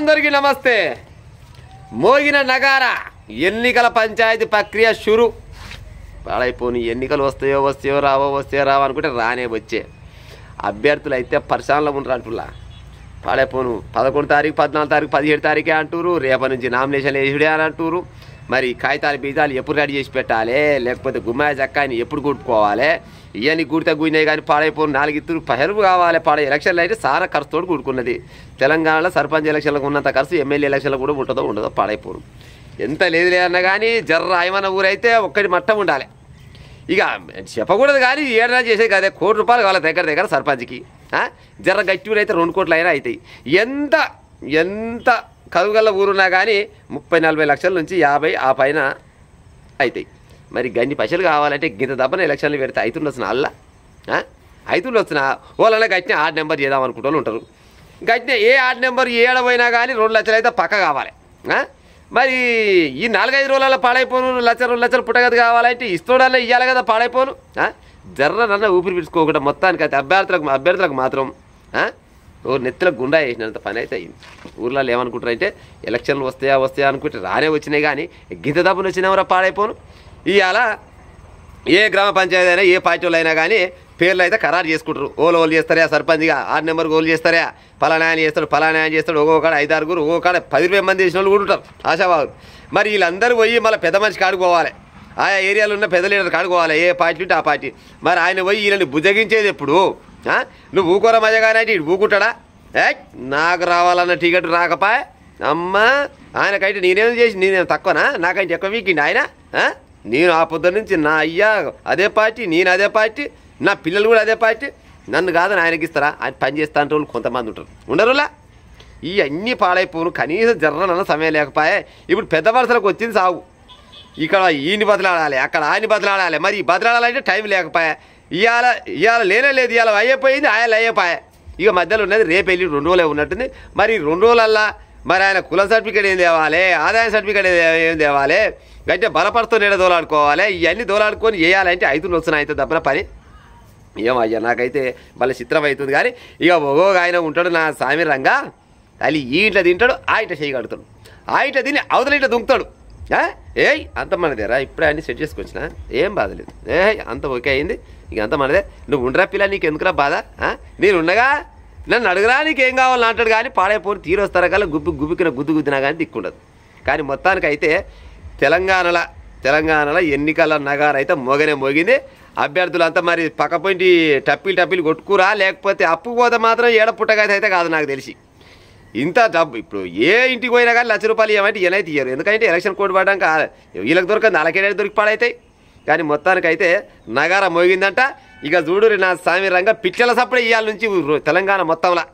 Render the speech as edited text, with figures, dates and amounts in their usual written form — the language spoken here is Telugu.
అందరికీ నమస్తే. మోగిన నగార ఎన్నికల పంచాయతీ ప్రక్రియ షురు. పాడైపోని ఎన్నికలు వస్తాయో రావో అనుకుంటే రానే వచ్చే అభ్యర్థులు అయితే పరిశాలలో ఉండరు అంటున్నా. పాడైపోను 11 తారీఖు 14 తారీఖు 17 తారీఖే అంటారు. రేపటి నుంచి నామినేషన్లు వేసుడే అని అంటారు. మరి కాగితాలు బీజాలు ఎప్పుడు రెడీ చేసి పెట్టాలి, లేకపోతే గుమ్మాయి చక్కాయని ఎప్పుడు కూడుకోవాలి, ఇవన్నీ కూడితే గుయినాయి కానీ పాడైపోను 4 ఇత్తులు పహరువు కావాలి. పాడే ఎలక్షన్లు అయితే చాలా ఖర్చుతో కూడుకున్నది. తెలంగాణలో సర్పంచ్ ఎలక్షన్లకు ఉన్నంత ఖర్చు ఎమ్మెల్యే ఎలక్షన్లు కూడా ఉండదో పాడైపోను. ఎంత లేదు అన్నా కానీ జర్ర ఆయమన్న ఊరైతే ఒక్కటి మట్టం ఉండాలి. ఇక చెప్పకూడదు కానీ ఏడనా చేసేది కదే ₹1 కోటి కావాలి దగ్గర సర్పంచ్కి. జర్ర గట్టి ఊరు అయితే 2 కోట్లు అయినా అవుతాయి. ఎంత కదుగల్ల ఊరున్నా కానీ 30-40 లక్షల నుంచి 50 ఆ పైన అవుతాయి. మరి గన్ని పైసలు కావాలంటే గింత దబ్బన ఎలక్షన్లు పెడితే అవుతుండొచ్చిన అల్లా అవుతుండొచ్చిన వాళ్ళ గట్టిన 8 నెంబర్ చేద్దాం అనుకుంటూ వాళ్ళు ఉంటారు. గట్టిన ఏ 8 నెంబర్ ఏడపోయినా కానీ 2 లక్షలు అయితే పక్క కావాలి. మరి ఈ 4-5 రోజులలో పాడైపోను 1 లక్ష 2 లక్షలు పుట్టగది కావాలంటే ఇస్తోడల్లా ఇవ్వాలి కదా పాడైపోను. జర్ర నన్న ఊపిరి పిలుచుకోకుండా మొత్తానికి అయితే అభ్యర్థులకు మాత్రం నెత్తిలో గుండా వేసినంత పని అయితే అయింది. ఊర్లలో ఏమనుకుంటారంటే ఎలక్షన్లు వస్తాయా అనుకుంటే రానే వచ్చినాయి కానీ గింత దబ్బును వచ్చినామరా పాడైపోను. ఇవాళ ఏ గ్రామ పంచాయతీ అయినా ఏ పార్టీ వాళ్ళు అయినా కానీ పేర్లు అయితే ఖరారు చేసుకుంటారు. ఓలు చేస్తారా సర్పంచ్గా 8 నెంబర్ ఓలు చేస్తారా పలానాయన చేస్తాడు ఒక్కొక్కడ 5-6 ఒక్కొక్కడ 10-20 మంది చేసిన వాళ్ళు కూడా ఉంటారు ఆశావాదులు. మరి వీళ్ళందరూ పోయి మళ్ళీ పెద్ద మనిషికి ఆడుకోవాలి, ఆయా ఏరియాలో ఉన్న పెద్ద లీడర్కి ఆడుకోవాలి, ఏ పార్టీ ఉంటే ఆ పార్టీ. మరి ఆయన పోయి వీళ్ళని బుజ్జగించేది ఎప్పుడు? నువ్వు ఊకోర మజగానే అంటే ఇటు ఊకుంటాడా? నాకు రావాలన్న టికెట్ రాకపాయ అమ్మా ఆయనకైతే నేనేం తక్కువనా? నాకంటే ఎక్కువ వీకిండి ఆయన. నేను ఆ పొద్దు నుంచి నా అయ్యా అదే పార్టీ, నేను అదే పార్టీ, నా పిల్లలు కూడా అదే పార్టీ, నన్ను కాదని ఆయనకి ఇస్తారా? ఆయన పని చేస్తా అంటే వాళ్ళు కొంతమంది ఉంటారు, ఉండరులా. ఈ అన్నీ పాడైపోను కనీసం జర్రనన్న సమయం లేకపోయే. ఇప్పుడు పెద్ద వరుసలకు వచ్చింది సాగు. ఇక్కడ ఈయన్ని బదలాడాలి, అక్కడ ఆయన్ని బదలాడాలి. మరి బదలాడాలంటే టైం లేకపోయా. ఇవాళ లేనే లేదు, ఇవాళ అయిపోయింది అయ్యపోయా. ఇక మధ్యలో ఉన్నది రేపు వెళ్ళి 2 రోజులే ఉన్నట్టుంది. మరి 2 రోజులల్లా మరి ఆయన కుల సర్టిఫికేట్ ఏం తేవాలి, ఆదాయ సర్టిఫికేట్ ఏం తేవాలి, గట్టిగా బలపరుస్తూ నీడ దోలాడుకోవాలి. ఇవన్నీ దోలాడుకొని వేయాలంటే 5 రోజులు అయితే దబ్బన పని. ఏమయ్యా నాకైతే మళ్ళీ చిత్రం అవుతుంది. కానీ ఇక ఆయన ఉంటాడు నా సామి రంగా, అది ఈ ఇంట్లో తింటాడు, ఆ ఇంట్లో చేయి కడుతాడు, ఆ ఇంట్లో తిని అవతల ఇంట్లో దుంకుతాడు. అంత మనదేరా, ఇప్పుడే అన్నీ సెట్ చేసుకొచ్చినా ఏం బాధ లేదు. అంత ఓకే అయింది, ఇక అంత మనదే. నువ్వు ఉండరా పిల్ల, నీకు ఎందుకురా బాధ? నేను ఉండగా నన్ను అడుగురా నీకేం కావాలని అంటాడు. కానీ పాడైపోయి తీరొస్తారా కల్లా గుబ్బికిన గుద్దునా కానీ దిక్కుండదు. కానీ మొత్తానికైతే తెలంగాణలో ఎన్నికల నగారు అయితే మోగింది. అభ్యర్థులంతా మరి పక్కపోయింటి టప్పీలు కొట్టుకురా, లేకపోతే అప్పు పోతే మాత్రం ఏడ పుట్టగైతే అయితే కాదు నాకు తెలిసి. ఇంత డబ్బు ఇప్పుడు ఏ ఇంటికి పోయినా కానీ ₹1,00,000 ఏమంటే ఈయనైతే ఇయ్యరు. ఎందుకంటే ఎలక్షన్ కోడ్ పడ్డాక వీళ్ళకి దొరకదు, వాళ్ళకేడాది దొరికి పాడైతాయి. కానీ మొత్తానికైతే నగార మోగిందంట. ఇక చూడు నా సామి రంగా పిచ్చల సప్పుడే ఇవాళ నుంచి తెలంగాణ మొత్తంలో